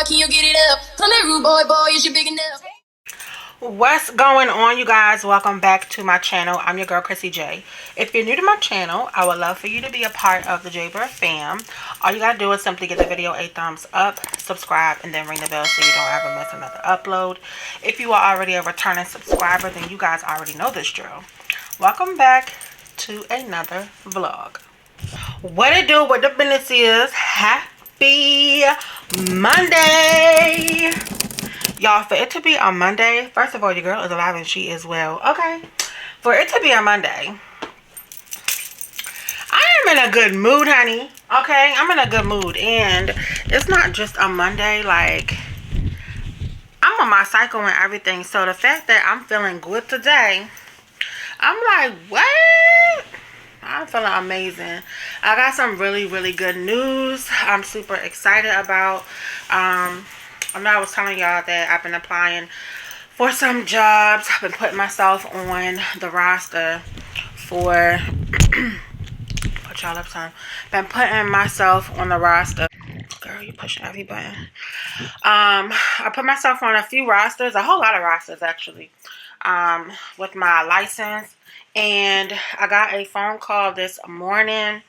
can you get it up? Tell that rude boy, is you big enough? What's going on, you guys? Welcome back to my channel. I'm your girl Crissy J. If you're new to my channel, I would love for you to be a part of the Jaybird fam. All you gotta do is simply give the video a thumbs up, subscribe, and then ring the bell so you don't ever miss another upload. If you are already a returning subscriber, then you guys already know this drill. Welcome back to another vlog. What it do, what the business is. Happy Monday. Y'all, for it to be a Monday, first of all, your girl is alive and she is well. Okay. For it to be a Monday, I am in a good mood, honey. Okay. I'm in a good mood. And it's not just a Monday. Like, I'm on my cycle and everything. So the fact that I'm feeling good today, I'm like, what? I'm feeling amazing. I got some really good news I'm super excited about. I know I was telling y'all that I've been applying for some jobs. I've been putting myself on the roster for put y'all up time. Been putting myself on the roster. Girl, you pushing every button. I put myself on a few rosters, a whole lot of rosters actually, with my license. And I got a phone call this morning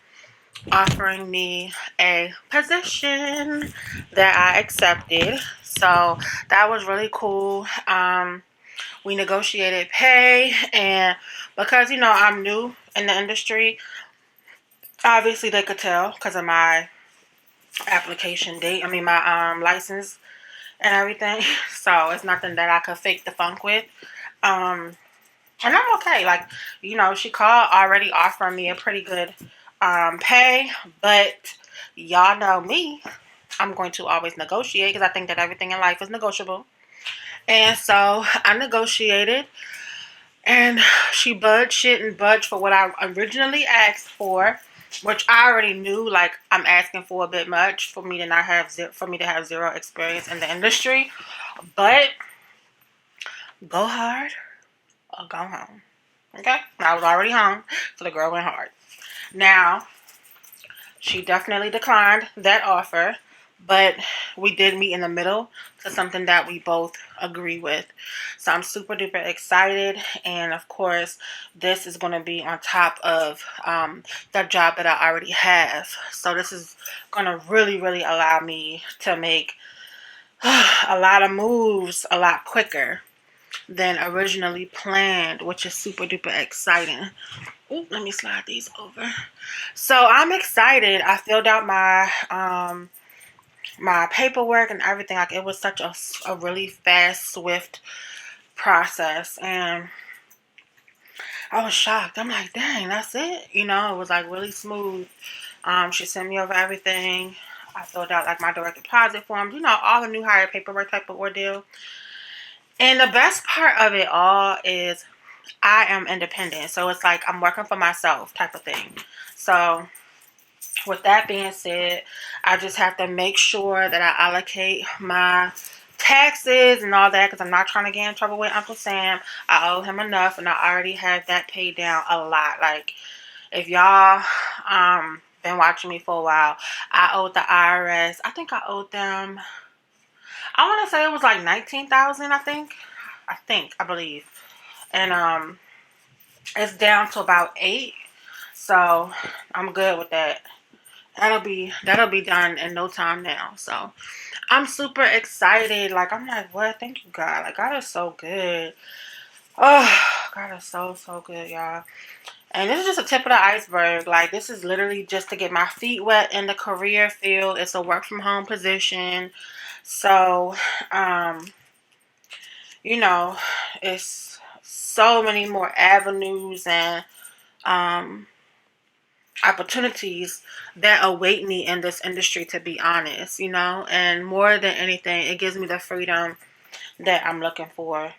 offering me a position that I accepted. So that was really cool. We negotiated pay, and because, you know, I'm new in the industry, obviously they could tell because of my application date. I mean, my license and everything. So it's nothing that I could fake the funk with. And I'm okay. Like, you know, she called already offering me a pretty good pay, but y'all know me, I'm going to always negotiate because I think that everything in life is negotiable. And so I negotiated, and she shouldn't budge for what I originally asked for, which I already knew. Like, I'm asking for a bit much for me to not have zero experience in the industry. But go hard or go home. Okay, I was already home, so the girl went hard. Now, she definitely declined that offer, but we did meet in the middle to something that we both agree with. So I'm super duper excited, and of course, this is going to be on top of that job that I already have. So this is going to really allow me to make a lot of moves a lot quicker than originally planned, which is super duper exciting. Ooh, let me slide these over. So I'm excited. I filled out my my paperwork and everything. Like, it was such a really fast, swift process, and I was shocked. I'm like, dang, that's it. You know, it was like really smooth. She sent me over everything. I filled out like my direct deposit forms, you know, all the new hire paperwork type of ordeal. And the best part of it all is I am independent. So it's like I'm working for myself type of thing. So with that being said, I just have to make sure that I allocate my taxes and all that, because I'm not trying to get in trouble with Uncle Sam. I owe him enough, and I already have that paid down a lot. Like, if y'all been watching me for a while, I owed the IRS, I think I owed them, I want to say it was like $19,000, I believe. And it's down to about 8. So I'm good with that. That'll be done in no time now. So I'm super excited. Like, I'm like, what? Thank you, God. Like, God is so good. Oh, God is so good, y'all. And this is just a tip of the iceberg. Like, this is literally just to get my feet wet in the career field. It's a work from home position. So, you know, it's so many more avenues and opportunities that await me in this industry, to be honest, you know. And more than anything, it gives me the freedom that I'm looking for.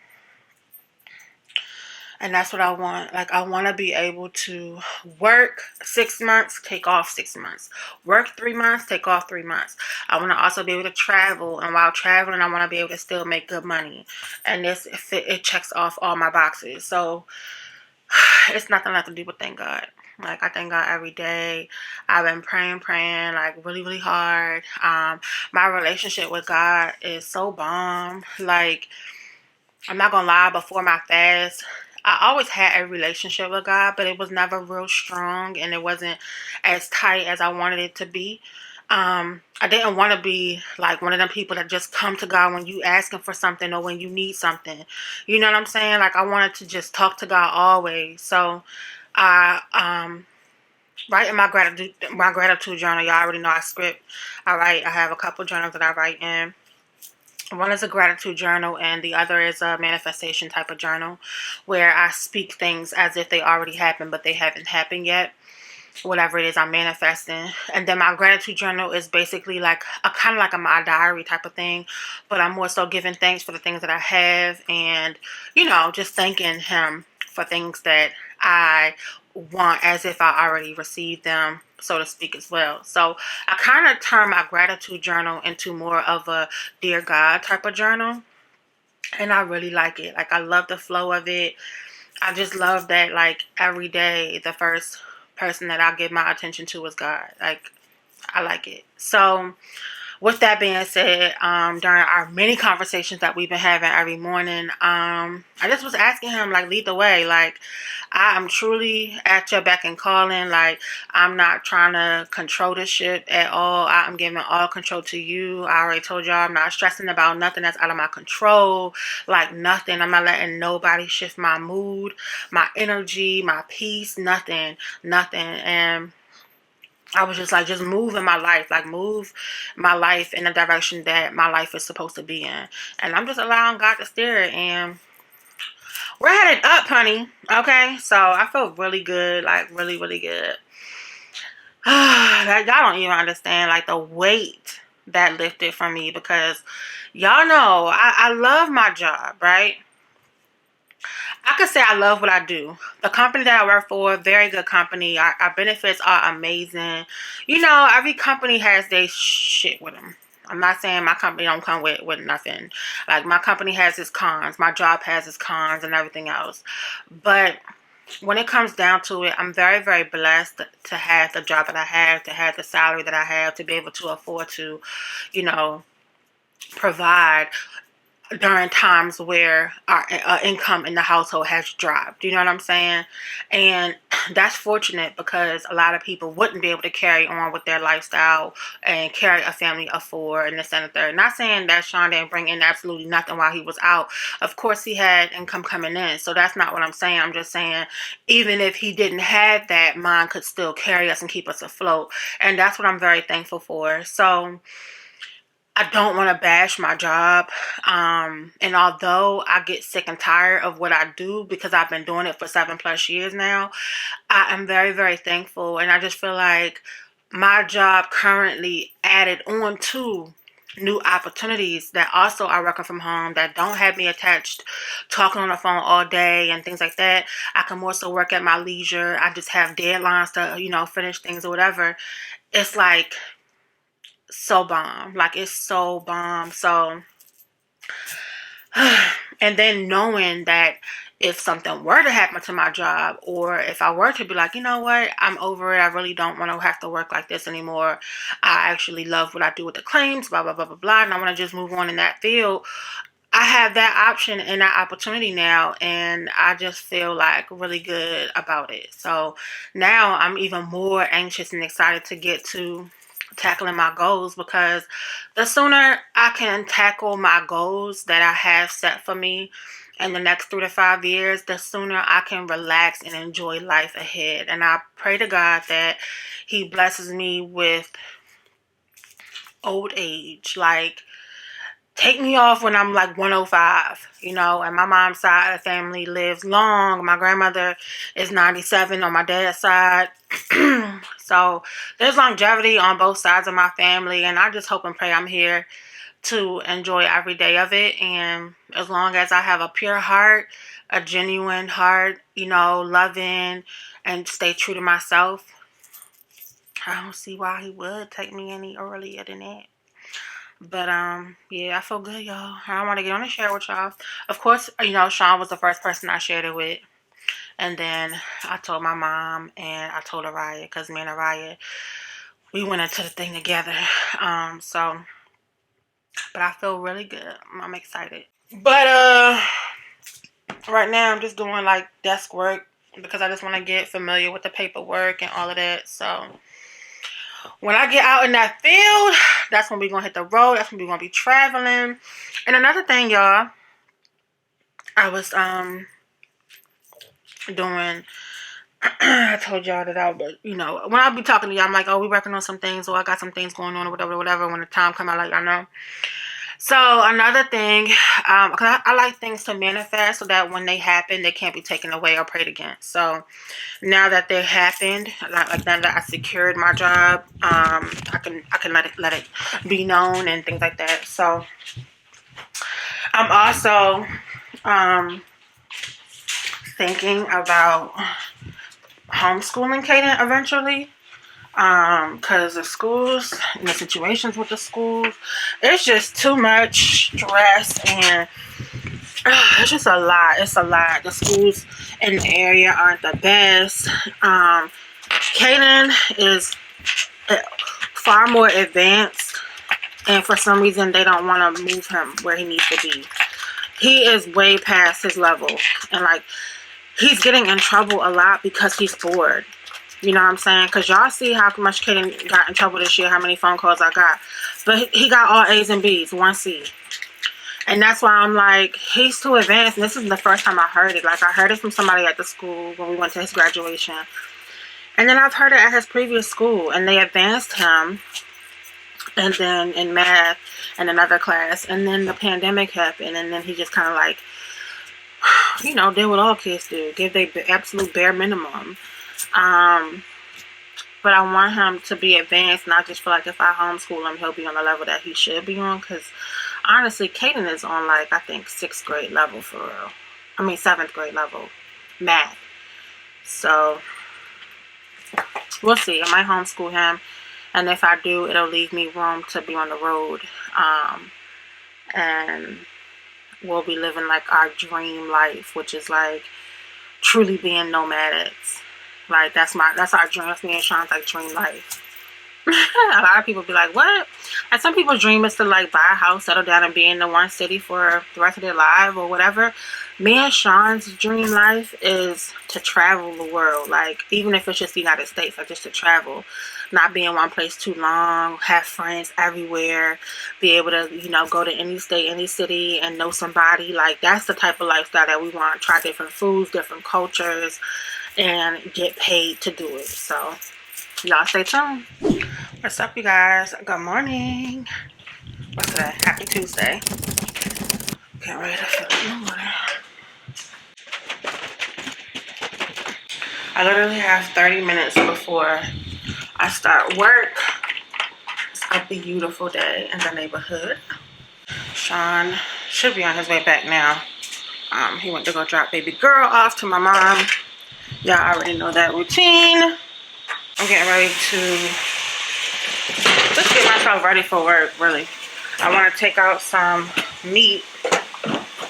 And that's what I want. Like, I want to be able to work 6 months, take off 6 months. Work 3 months, take off 3 months. I want to also be able to travel. And while traveling, I want to be able to still make good money. And this, it checks off all my boxes. So It's nothing left to do but thank God. Like, I thank God every day. I've been praying, like really, really hard. My relationship with God is so bomb. Like, I'm not gonna lie, before my fast, I always had a relationship with God, but it was never real strong and it wasn't as tight as I wanted it to be. I didn't want to be like one of them people that just come to God when you asking for something or when you need something. You know what I'm saying? Like, I wanted to just talk to God always. So I write in my gratitude journal. Y'all already know I script. I have a couple journals that I write in. One is a gratitude journal and the other is a manifestation type of journal where I speak things as if they already happened but they haven't happened yet. Whatever it is I'm manifesting. And then my gratitude journal is basically like a kind of like a my diary type of thing, but I'm more so giving thanks for the things that I have and, you know, just thanking him for things that I want as if I already received them, so to speak, as well. So I kind of turn my gratitude journal into more of a dear God type of journal, and I really like it. Like, I love the flow of it. I just love that, like, every day the first person that I give my attention to is God. Like, I like it. So with that being said, during our many conversations that we've been having every morning, I just was asking him, like, lead the way. Like, I am truly at your beck and calling. Like, I'm not trying to control this shit at all. I'm giving all control to you. I already told y'all I'm not stressing about nothing that's out of my control. Like, nothing. I'm not letting nobody shift my mood, my energy, my peace, nothing. And I was just like, just move in my life, like move my life in the direction that my life is supposed to be in. And I'm just allowing God to steer it. And we're headed up, honey. Okay. So I feel really good, like really, really good. Y'all don't even understand like the weight that lifted from me because y'all know I love my job, right? I could say I love what I do. The company that I work for, very good company. Our benefits are amazing. You know, every company has their shit with them. I'm not saying my company don't come with nothing. Like, my company has its cons. My job has its cons and everything else. But when it comes down to it, I'm very, very blessed to have the job that I have, to have the salary that I have, to be able to afford to, you know, provide during times where our income in the household has dropped. You know what I'm saying? And that's fortunate because a lot of people wouldn't be able to carry on with their lifestyle and carry a family of four and this and the third. Not saying that Sean didn't bring in absolutely nothing while he was out. Of course he had income coming in. So that's not what I'm saying. I'm just saying even if he didn't have that, mine could still carry us and keep us afloat. And that's what I'm very thankful for. So I don't want to bash my job. And although I get sick and tired of what I do because I've been doing it for 7+ years now, I am very, very thankful. And I just feel like my job currently added on to new opportunities that also are working from home, that don't have me attached talking on the phone all day and things like that. I can more so work at my leisure. I just have deadlines to, you know, finish things or whatever. It's like so bomb. Like, it's so bomb. So and then knowing that if something were to happen to my job, or if I were to be like, you know what, I'm over it, I really don't want to have to work like this anymore, I actually love what I do with the claims, blah blah blah blah blah, and I want to just move on in that field, I have that option and that opportunity now, and I just feel like really good about it. So now I'm even more anxious and excited to get to tackling my goals, because the sooner I can tackle my goals that I have set for me in the next 3 to 5 years, the sooner I can relax and enjoy life ahead. And I pray to God that he blesses me with old age. Like, take me off when I'm like 105, you know, and my mom's side of the family lives long. My grandmother is 97 on my dad's side. So there's longevity on both sides of my family, and I just hope and pray I'm here to enjoy every day of it. And as long as I have a pure heart, a genuine heart, you know, loving, and stay true to myself, I don't see why he would take me any earlier than that. But yeah, I feel good, y'all. I want to get on and share with y'all. Of course, you know, Sean was the first person I shared it with. And then I told my mom and I told Araya, because me and Araya, we went into the thing together. But I feel really good. I'm excited. But right now I'm just doing like desk work because I just want to get familiar with the paperwork and all of that. So when I get out in that field, that's when we're going to hit the road. That's when we're going to be traveling. And another thing, y'all, I was doing, I told y'all that I would, you know, when I be talking to y'all, I'm like, oh, we working on some things, or I got some things going on, or whatever. When the time come, I let y'all know. So another thing, because I like things to manifest so that when they happen, they can't be taken away or prayed against. So now that they happened, like now that I secured my job, I can let it be known and things like that. So I'm also thinking about homeschooling Kaden eventually. Because the schools and the situations with the schools, it's just too much stress and it's just a lot. It's a lot. The schools in the area aren't the best. Kaden is far more advanced, and for some reason they don't want to move him where he needs to be. He is way past his level, and like he's getting in trouble a lot because he's bored. You know what I'm saying? Because y'all see how much Kaden got in trouble this year, how many phone calls I got. But he got all A's and B's, 1 C. And that's why I'm like, he's too advanced. And this is the first time I heard it. Like, I heard it from somebody at the school when we went to his graduation. And then I've heard it at his previous school. And they advanced him. And then in math and another class. And then the pandemic happened. And then he just kind of like, you know, did what all kids do. Give their absolute bare minimum. But I want him to be advanced, and I just feel like if I homeschool him, he'll be on the level that he should be on. Because honestly, Kaden is on like, I think 6th grade level for real. I mean 7th grade level math. So we'll see. I might homeschool him, and if I do, it'll leave me room to be on the road. And we'll be living like our dream life, which is like truly being nomadics. Like that's our dream. That's me and Sean's like dream life. A lot of people be like, what? Like some people's dream is to like buy a house, settle down, and be in the one city for the rest of their life or whatever. Me and Sean's dream life is to travel the world. Like even if it's just the United States, like just to travel, not be in one place too long, have friends everywhere, be able to, you know, go to any state, any city, and know somebody. Like that's the type of lifestyle that we want. Try different foods, different cultures, and get paid to do it. So y'all stay tuned. What's up, you guys? Good morning. What's today? Happy Tuesday. Get ready to fill up my water. I literally have 30 minutes before I start work. It's a beautiful day in the neighborhood. Sean should be on his way back now. He went to go drop baby girl off to my mom. Y'all already know that routine. I'm getting ready to just get myself ready for work, really. I want to take out some meat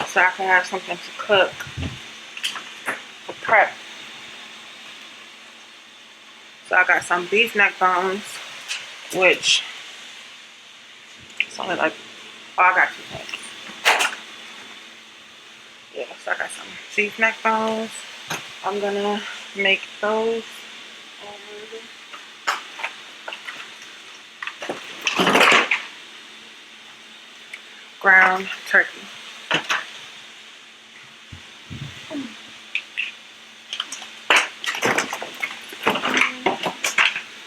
so I can have something to cook for prep. So I got some beef neck bones, which it's only like, oh, I got 2 things. Yeah, so I got some beef neck bones. I'm gonna make those. Ground turkey.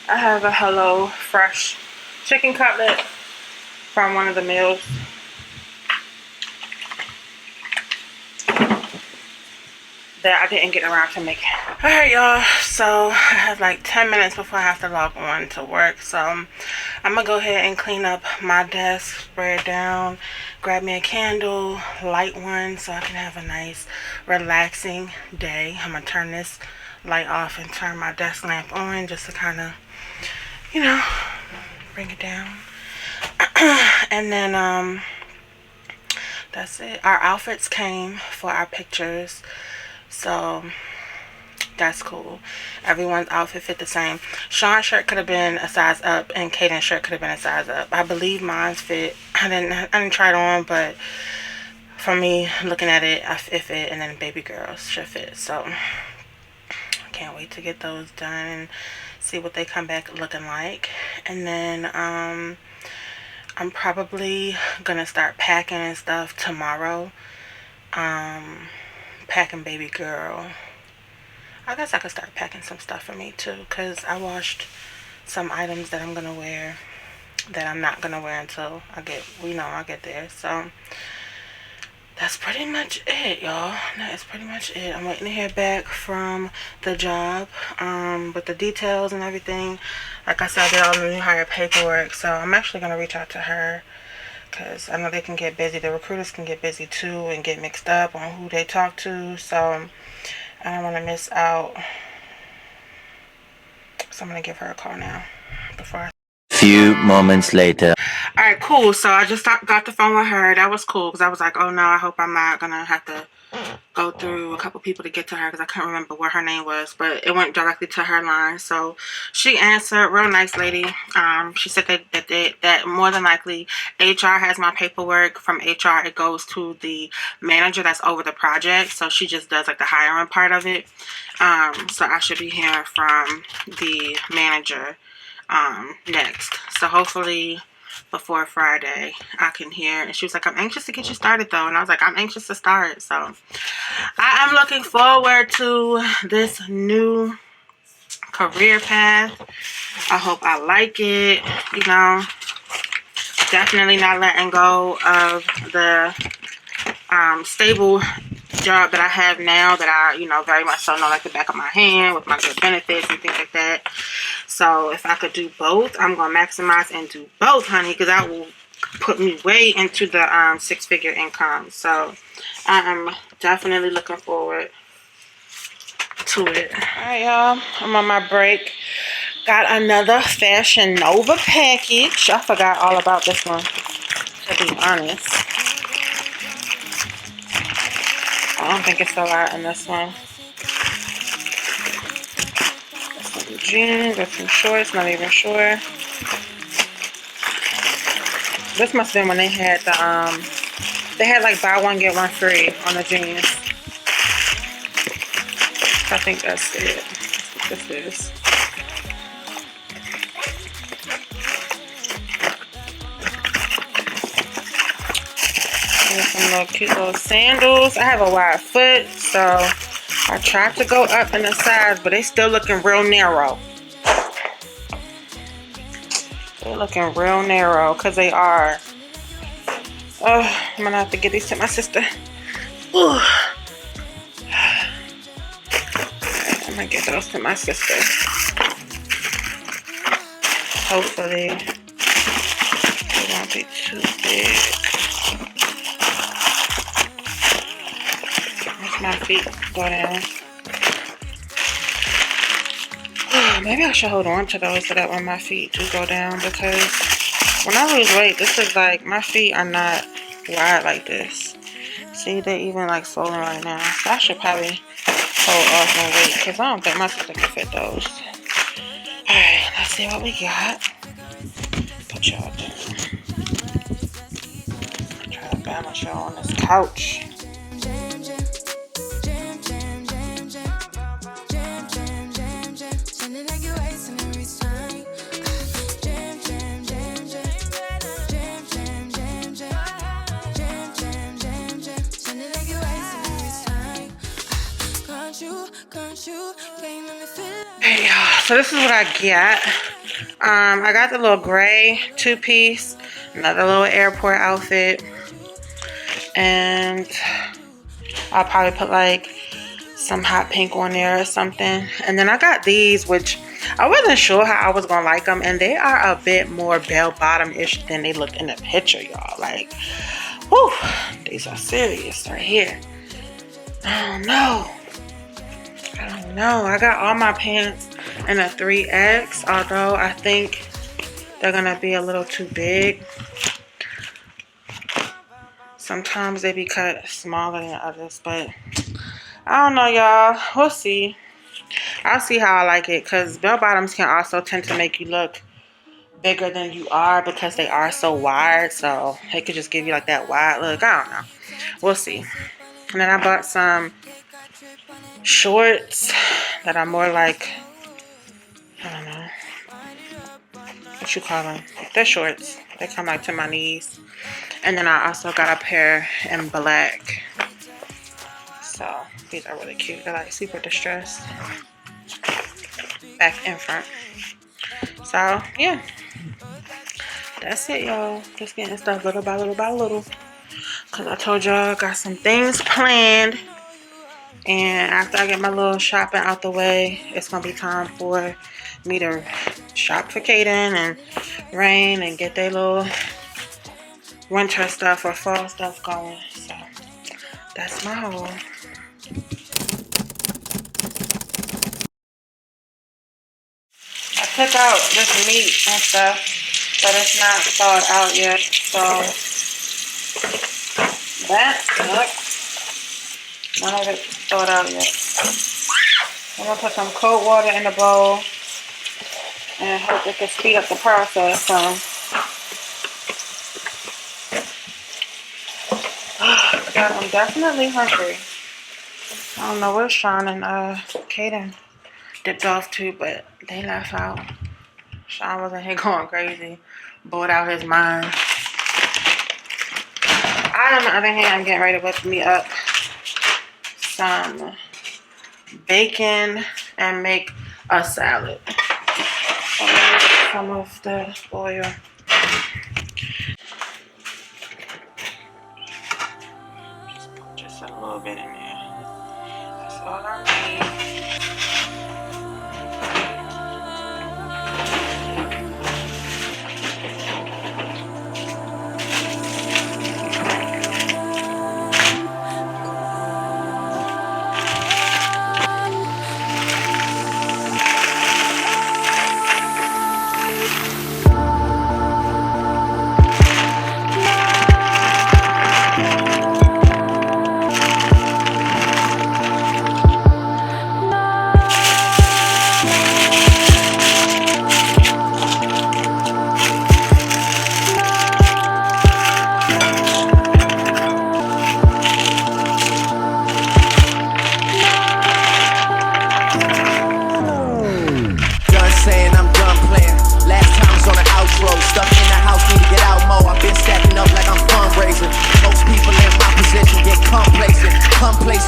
I have a Hello Fresh chicken cutlet from one of the meals. That I didn't get around to making. Alright, y'all. So I have like 10 minutes before I have to log on to work. So I'm gonna go ahead and clean up my desk, spray it down, grab me a candle, light one so I can have a nice relaxing day. I'm gonna turn this light off and turn my desk lamp on just to kind of, you know, bring it down. And then that's it. Our outfits came for our pictures. So That's cool. Everyone's outfit fit the same. Sean's shirt could have been a size up, and Kaden's shirt could have been a size up. I believe mine's fit. I didn't try it on, but for me, looking at it, it fit, and then baby girl's should fit. So I can't wait to get those done and see what they come back looking like. And then I'm probably gonna start packing and stuff tomorrow. Packing baby girl. I guess I could start packing some stuff for me too, because I washed some items that I'm gonna wear that I'm not gonna wear until I get there. So that's pretty much it, y'all. That is pretty much it. I'm waiting to hear back from the job with the details and everything. Like I said, I did all the new hire paperwork, so I'm actually gonna reach out to her, because I know they can get busy. The recruiters can get busy too and get mixed up on who they talk to. So I don't want to miss out. So I'm going to give her a call now before I... Few moments later. Alright, cool. So I just got the phone with her. That was cool, because I was like, oh no, I hope I'm not going to have to go through a couple people to get to her, because I couldn't remember what her name was, but it went directly to her line. So she answered. Real nice lady. She said that more than likely HR has my paperwork. From HR it goes to the manager that's over the project, so she just does like the hiring part of it. So I should be hearing from the manager next. So hopefully before Friday I can hear. And she was like, I'm anxious to get you started though. And I was like, I'm anxious to start. So I am looking forward to this new career path. I hope I like it. You know, definitely not letting go of the stable job that I have now, that I, you know, very much so know like the back of my hand, with my good benefits and things like that. So if I could do both, I'm gonna maximize and do both, honey, because that will put me way into the 6-figure income. So I am definitely looking forward to it. All right, y'all, I'm on my break. Got another Fashion Nova package. I forgot all about this one, to be honest. I don't think it's a lot in this one. Some jeans or some shorts, not even sure. This must have been when they had the they had like buy one get one free on the jeans. I think that's it. That's what this is. Here's some little cute little sandals. I have a wide foot, so I tried to go up in the size, but they still looking real narrow. They're looking real narrow, because they are. Oh, I'm gonna have to get these to my sister. Ooh. Alright, I'm gonna get those to my sister. Hopefully they won't be too big. Make my feet go down. Maybe I should hold on to those so that when my feet do go down, because when I lose weight, this is like, my feet are not wide like this. See, they're even like swollen right now. So I should probably hold off my weight, because I don't think my sister can fit those. Alright, let's see what we got. Put y'all down. Try to balance y'all on this couch. Hey y'all, so this is what I got. I got the little gray 2-piece, another little airport outfit, and I'll probably put like some hot pink on there or something. And then I got these, which I wasn't sure how I was gonna like them, and they are a bit more bell-bottom-ish than they look in the picture, y'all. Like, whew, these are serious right here. I don't know. I got all my pants in a 3X, although I think they're gonna be a little too big. Sometimes they be cut smaller than others, but I don't know, y'all. We'll see. I'll see how I like it, because bell bottoms can also tend to make you look bigger than you are because they are so wide. So they could just give you like that wide look. I don't know. We'll see. And then I bought some shorts that are more like, I don't know what you call them. They're shorts. They come like to my knees. And then I also got a pair in black. So these are really cute. They're like super distressed. Back and front. So yeah, that's it, y'all. Just getting stuff little by little by little, because I told y'all I got some things planned, and after I get my little shopping out the way, it's gonna be time for me to shop for Kaden and Rain and get their little winter stuff or fall stuff going. So that's my haul. I took out this meat and stuff, but it's not thawed out yet. So that, look, none of it's thawed out yet. I'm gonna put some cold water in the bowl and hope it can speed up the process. So God, I'm definitely hungry. I don't know where Sean and Kaden dipped off to, but they left out. Sean was in here going crazy, bored out his mind. I, on the other hand, I'm getting ready to whip me up some bacon and make a salad. Some of the oil. Just a little bit in there. That's all I need.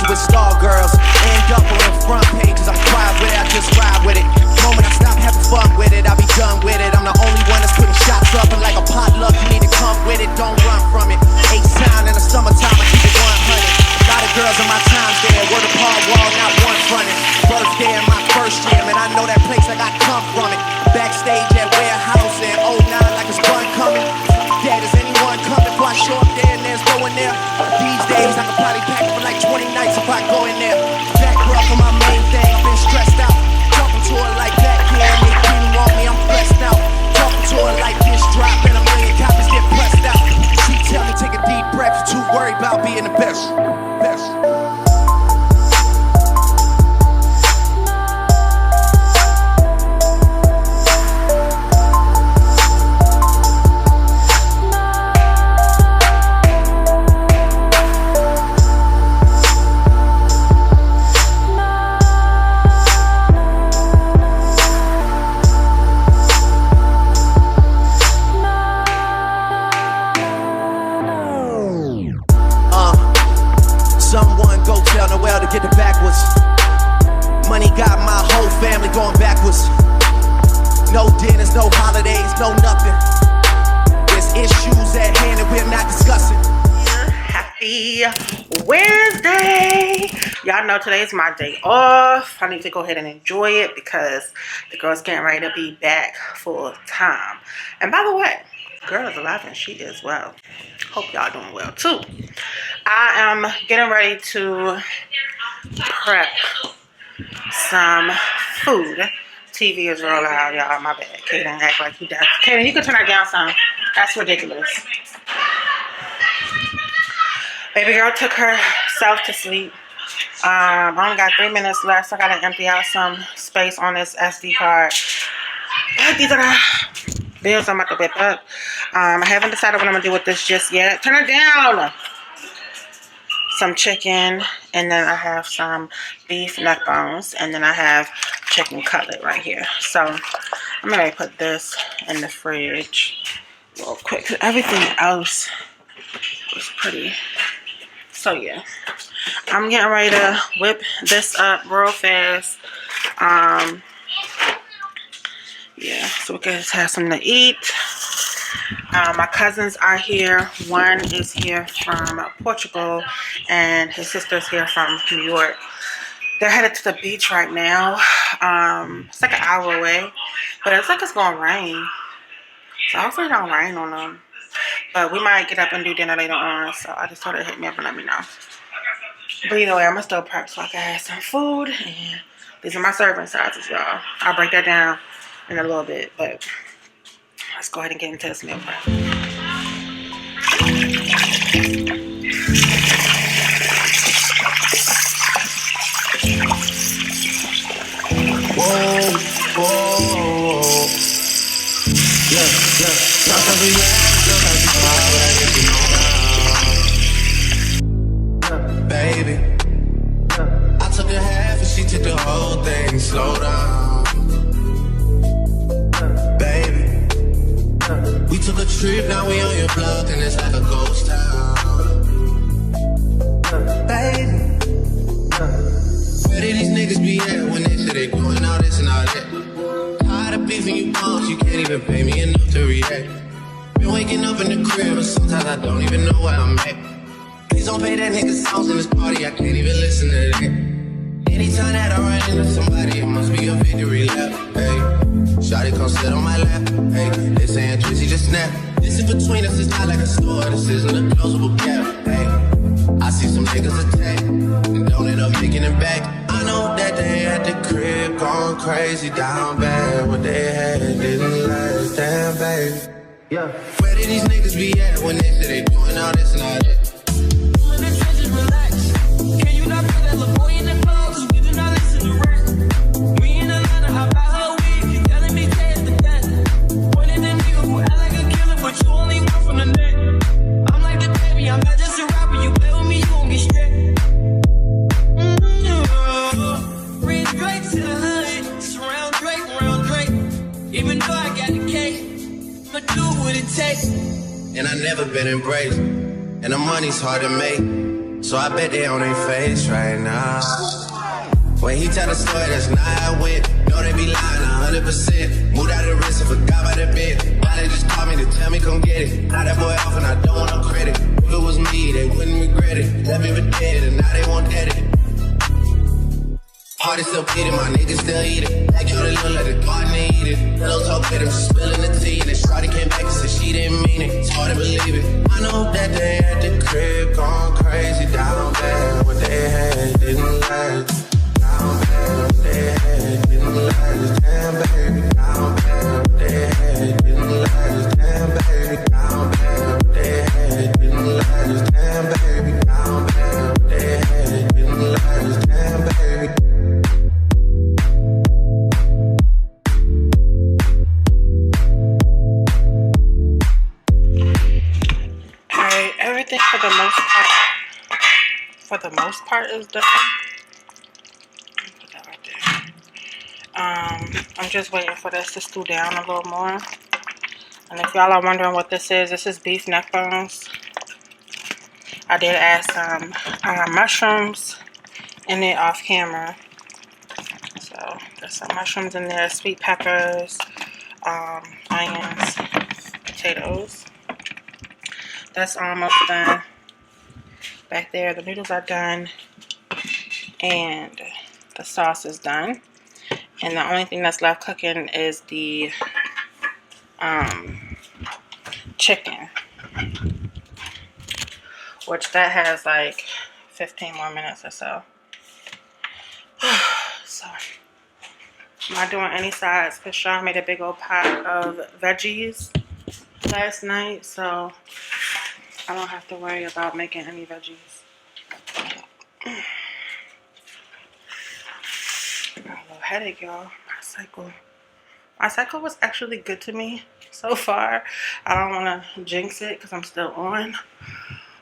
With star girls and up on front pages, I'm quiet with it, I just ride with it. The moment I stop having fun with it, I'll be done with it. I'm the only one that's putting shots up, and like a potluck, you need to come with it, don't run from it. H-Town in the summertime, I keep it 100. A lot of girls in my times there, word apart wall, not one fronted. Birthday in my first year, man, I know that place like I come from it. Backstage at warehouse in 09, like it's fun coming. Yeah, does anyone come if I show up there and there's no one there? These days I could probably pack for like 20 nights if I go in there. Back her up for my main thing, I've been stressed out. Talking to her like that, yeah, and they really want me, I'm blessed out. Talking to her like this, dropping a million copies get pressed out. She tell me take a deep breath, you're too worried about being the best. Someone go tell Noel to get it backwards. Money got my whole family going backwards. No dinners, no holidays, no nothing. There's issues at hand that we're not discussing. Happy Wednesday. Y'all know today's my day off. I need to go ahead and enjoy it because the girl's getting ready to be back full time. And by the way, girl is alive and she is well. Hope y'all doing well too. I am getting ready to prep some food. TV is real loud, y'all. My bad. Kaden act like he does. Kaden, you can turn that down some. That's ridiculous. Baby girl took herself to sleep. I only got 3 minutes left, so I gotta empty out some space on this SD card. These are the bills I'm about to whip up. I haven't decided what I'm gonna do with this just yet. Turn it down. Some chicken, and then I have some beef neck bones, and then I have chicken cutlet right here. So I'm gonna put this in the fridge real quick, because everything else was pretty. So yeah, I'm getting ready to whip this up real fast. Yeah, so we can just have something to eat. My cousins are here. One is here from Portugal, and his sister's here from New York. They're headed to the beach right now. It's like an hour away, but it's like it's gonna rain. So hopefully it don't rain on them. But we might get up and do dinner later on, so I just told her to hit me up and let me know. But either way, I'm gonna still prep so I can have some food. And these are my serving sizes, y'all. I'll break that down in a little bit, but let's go ahead and get into this meal prep. Whoa, whoa, yeah, yeah. Sometimes we laugh, sometimes we cry, but I get you know. Baby, I took a half and she took the whole thing. Slow down, baby. We took a trip, now we on your block and it's like a ghost town. Baby, where did these niggas be at when they say they doing all this and all that? Tired of beefing you punks, you can't even pay me enough to react. Been waking up in the crib, but sometimes I don't even know where I'm at. Please don't pay that nigga songs in this party, I can't even listen to that. Anytime that I run into somebody, it must be a victory lap. Hey, shawty come sit on my lap. Hey, they saying Crissy just snap. This in between us is not like a store, this isn't a closable gap. Hey, I see some niggas attack and don't end up making it back. I know that they at the crib going crazy down bad. What they had didn't last, damn baby. Yeah. Where did these niggas be at when they say they doing all this and all that? When the trenches relax, can you not feel that little boy in the clothes? We do not listen to rap. We in Atlanta, I buy her weed. You telling me K is the best. One of them niggas who act like a killer, but you only one from the neck. I'm like the baby, I'm not just a rapper. You play with me, you gon' get stripped. Bring Drake to the hood, surround Drake, round Drake. Even though I got the cake, I'ma do what it takes. And I never been embraced, and the money's hard to make. So I bet they on their face right now. When he tell the story, that's not how it went. No, they be lying 100%. Moved out of the wrist and forgot about the bed. Why they just call me to tell me come get it? Got that boy off and I don't want no credit. If it was me, they wouldn't regret it. Left me for dead and now they won't dead it. Party still bleeding, my niggas still eat it. Like yo, they look like the garden, they eat it. Pillows talk with him, she spilling the tea. And then Shawty came back and said she didn't mean it. It's hard to believe it. I know that they at the crib going crazy down bad. What they had didn't last. Down bad, what they had didn't last. Damn baby, down bad, what they had didn't last. Damn baby, down bad, what they had didn't last. Damn baby, down bad, what they had didn't last. Damn baby. Everything for the most part is done. Put that right there. I'm just waiting for this to stew down a little more. And if y'all are wondering what this is beef neck bones. I did add some mushrooms in it off camera. So there's some mushrooms in there, sweet peppers, onions, potatoes. That's almost done. Back there, the noodles are done. And the sauce is done. And the only thing that's left cooking is the chicken. Which that has like 15 more minutes or so. So, I'm not doing any sides because Sean made a big old pot of veggies last night. So, I don't have to worry about making any veggies. headache, y'all. My cycle was actually good to me so far. I don't want to jinx it because I'm still on.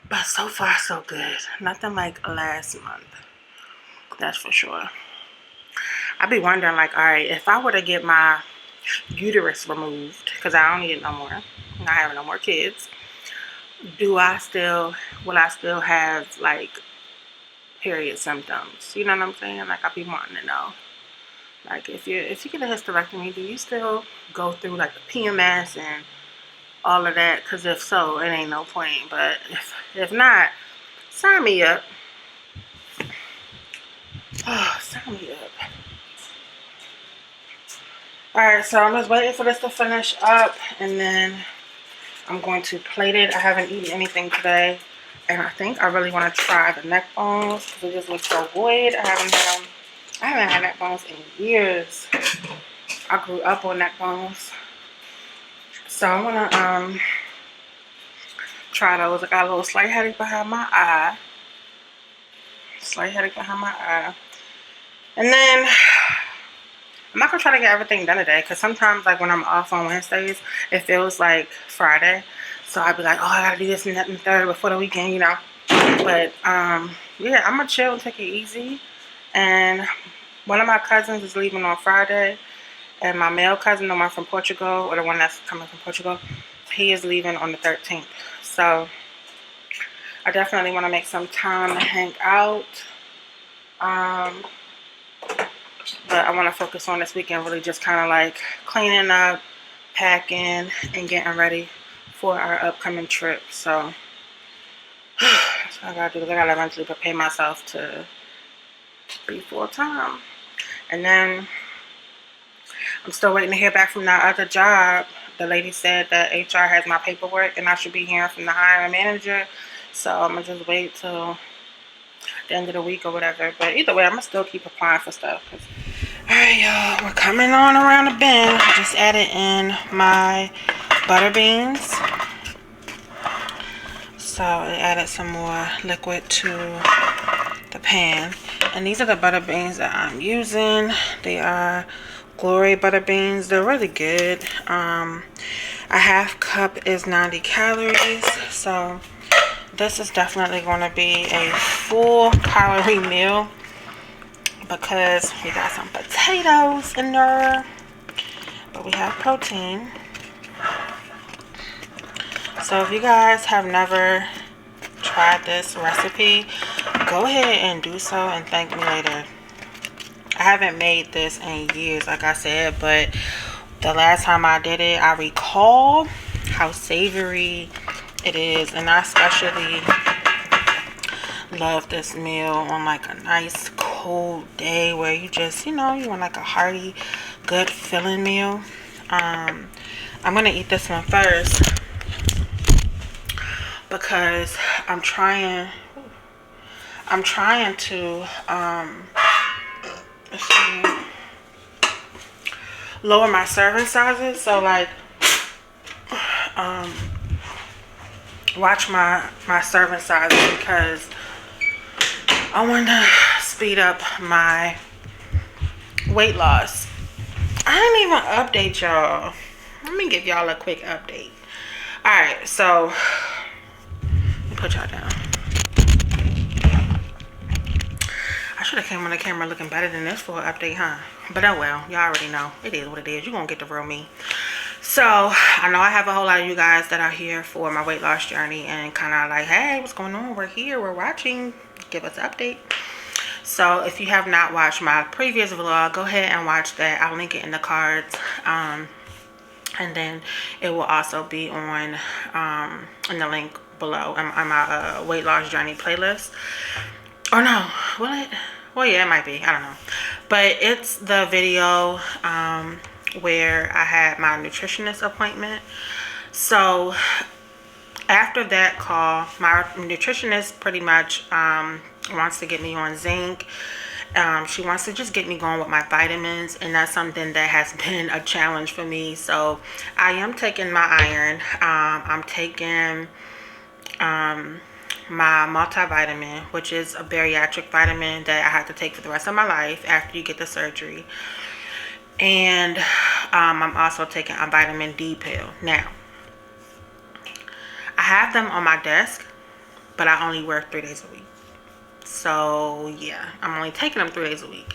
But so far, so good. Nothing like last month. That's for sure. I be wondering, like, all right, if I were to get my uterus removed, because I don't need it no more. I'm not having no more kids. Will I still have, like, period symptoms? You know what I'm saying? Like, I be wanting to know. Like, if you get a hysterectomy, do you still go through, like, the PMS and all of that? Because if so, it ain't no point. But if not, sign me up. Oh, sign me up. Alright, so I'm just waiting for this to finish up, and then I'm going to plate it. I haven't eaten anything today, and I think I really want to try the neck bones because it just looks so good. I haven't had neck bones in years. I grew up on neck bones, so I want to try those. I got a little slight headache behind my eye. And then I'm not gonna try to get everything done today because sometimes, like, when I'm off on Wednesdays, it feels like Friday. So I'd be like, oh, I gotta do this and that and third before the weekend, you know. But yeah, I'm gonna chill and take it easy. And one of my cousins is leaving on Friday, and my male cousin, the one from Portugal, or the one that's coming from Portugal, he is leaving on the 13th. So I definitely want to make some time to hang out. But I want to focus on this weekend, really just kind of like cleaning up, packing, and getting ready for our upcoming trip. So that's what I gotta do. I gotta eventually prepare myself to be full time. And then I'm still waiting to hear back from that other job. The lady said that HR has my paperwork and I should be hearing from the hiring manager. So I'm gonna just wait till the end of the week or whatever. But either way, I'm gonna still keep applying for stuff. Alright, y'all, we're coming on around the bend. I just added in my butter beans. So it added some more liquid to the pan. And these are the butter beans that I'm using. They are Glory butter beans. They're really good. A half cup is 90 calories. So this is definitely going to be a full calorie meal because we got some potatoes in there, but we have protein. So if you guys have never tried this recipe, go ahead and do so and thank me later. I haven't made this in years, like I said, but the last time I did it, I recall how savory it is, and I especially love this meal on like a nice cold day where you just, you know, you want like a hearty, good filling meal. I'm gonna eat this one first because I'm trying to lower my serving sizes. So like watch my serving sizes because I want to speed up my weight loss. I didn't even update y'all. Let me give y'all a quick update. Alright, so let me put y'all down. I should have came on the camera looking better than this for an update, huh? But oh well, y'all already know. It is what it is. You're gonna get the real me. So I know I have a whole lot of you guys that are here for my weight loss journey and kind of like, hey, what's going on? We're here, we're watching, give us an update. So if you have not watched my previous vlog, go ahead and watch that. I'll link it in the cards, and then it will also be on in the link below on my weight loss journey playlist. Or no, will it? Well, yeah, it might be, I don't know, but it's the video where I had my nutritionist appointment. So after that call, my nutritionist pretty much wants to get me on zinc. She wants to just get me going with my vitamins, and that's something that has been a challenge for me. So I am taking my iron. I'm taking my multivitamin, which is a bariatric vitamin that I have to take for the rest of my life after you get the surgery. And I'm also taking a vitamin D pill. Now, I have them on my desk, but I only work 3 days a week. So yeah, I'm only taking them 3 days a week.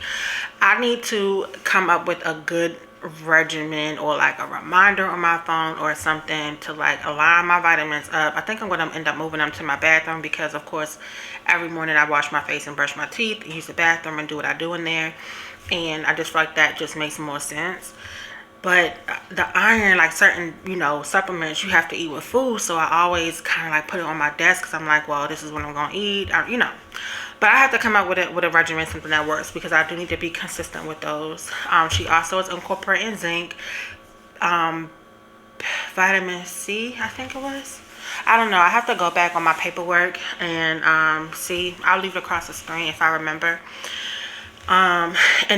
I need to come up with a good regimen or like a reminder on my phone or something to like align my vitamins up. I think I'm going to end up moving them to my bathroom because of course every morning I wash my face and brush my teeth, use the bathroom and do what I do in there, and I just feel like that just makes more sense. But the iron, like certain, you know, supplements you have to eat with food, so I always kind of like put it on my desk because I'm like, well, this is what I'm gonna eat, you know. But I have to come up with a regimen, something that works, because I do need to be consistent with those. She also is incorporating zinc, vitamin C, I think it was. I don't know. I have to go back on my paperwork and see. I'll leave it across the screen if I remember. And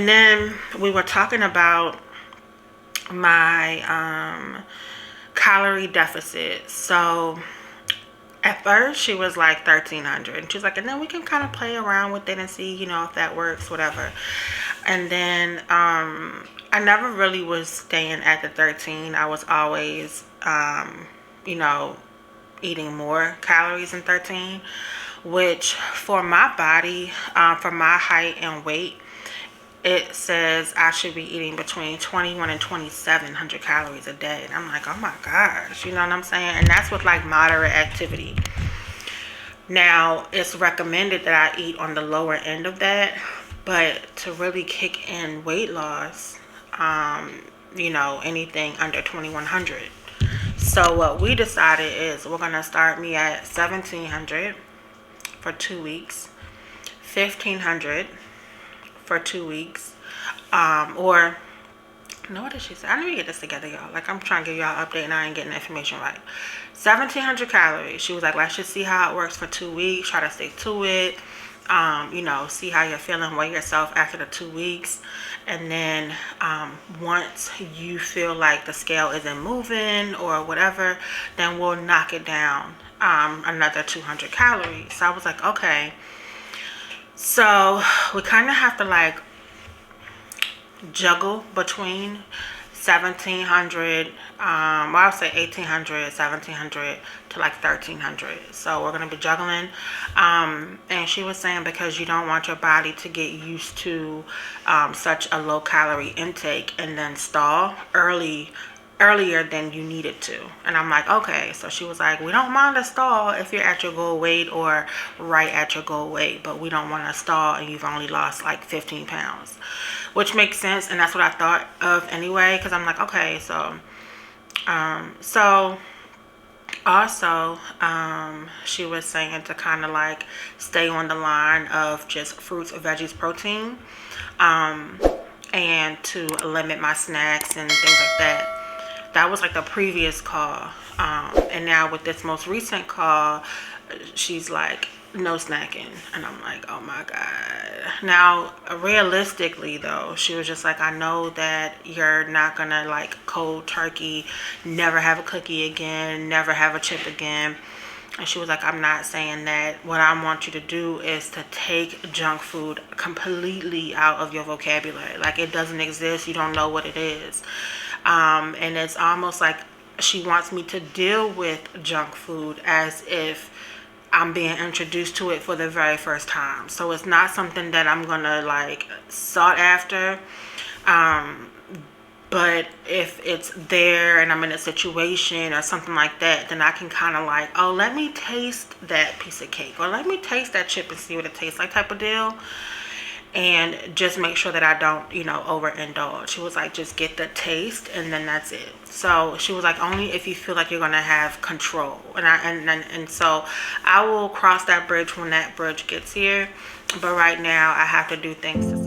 then we were talking about my calorie deficit. So at first she was like 1,300, and she's like, and then we can kind of play around with it and see, you know, if that works, whatever. And then I never really was staying at the 13. I was always you know, eating more calories than 13, which for my body, for my height and weight, it says I should be eating between 21 and 2,700 calories a day. And I'm like, oh my gosh, you know what I'm saying? And that's with like moderate activity. Now, it's recommended that I eat on the lower end of that, but to really kick in weight loss, you know, anything under 2,100. So what we decided is we're going to start me at 1,700 for 2 weeks, 1,500 for 2 weeks, or no, what did she say? I need to get this together, y'all. Like, I'm trying to give y'all an update and I ain't getting the information right. 1,700 calories. She was like, let's just see how it works for 2 weeks. Try to stick to it. You know, see how you're feeling, weigh yourself after the 2 weeks. And then once you feel like the scale isn't moving or whatever, then we'll knock it down another 200 calories. So I was like, okay. So we kind of have to like juggle between 1,700, well, I'll say 1,800, 1,700 to like 1,300. So we're going to be juggling. And she was saying because you don't want your body to get used to such a low calorie intake and then stall earlier than you need it to. And I'm like, okay. So she was like, we don't mind a stall if you're at your goal weight or right at your goal weight, but we don't want to stall and you've only lost like 15 pounds, which makes sense. And that's what I thought of anyway, because I'm like, okay. So also she was saying to kind of like stay on the line of just fruits, veggies, protein, and to limit my snacks and things like that. That was like the previous call, and now with this most recent call, she's like, no snacking. And I'm like, oh my god. Now realistically though, she was just like, I know that you're not gonna like cold turkey never have a cookie again, never have a chip again. And she was like, I'm not saying that. What I want you to do is to take junk food completely out of your vocabulary. Like, it doesn't exist. You don't know what it is. And it's almost like she wants me to deal with junk food as if I'm being introduced to it for the very first time. So it's not something that I'm gonna like sought after. But if it's there and I'm in a situation or something like that, then I can kind of like, oh, let me taste that piece of cake, or let me taste that chip and see what it tastes like, type of deal. And just make sure that I don't, you know, overindulge. She was like, just get the taste and then that's it. So she was like, only if you feel like you're gonna have control. And so I will cross that bridge when that bridge gets here. But right now I have to do things to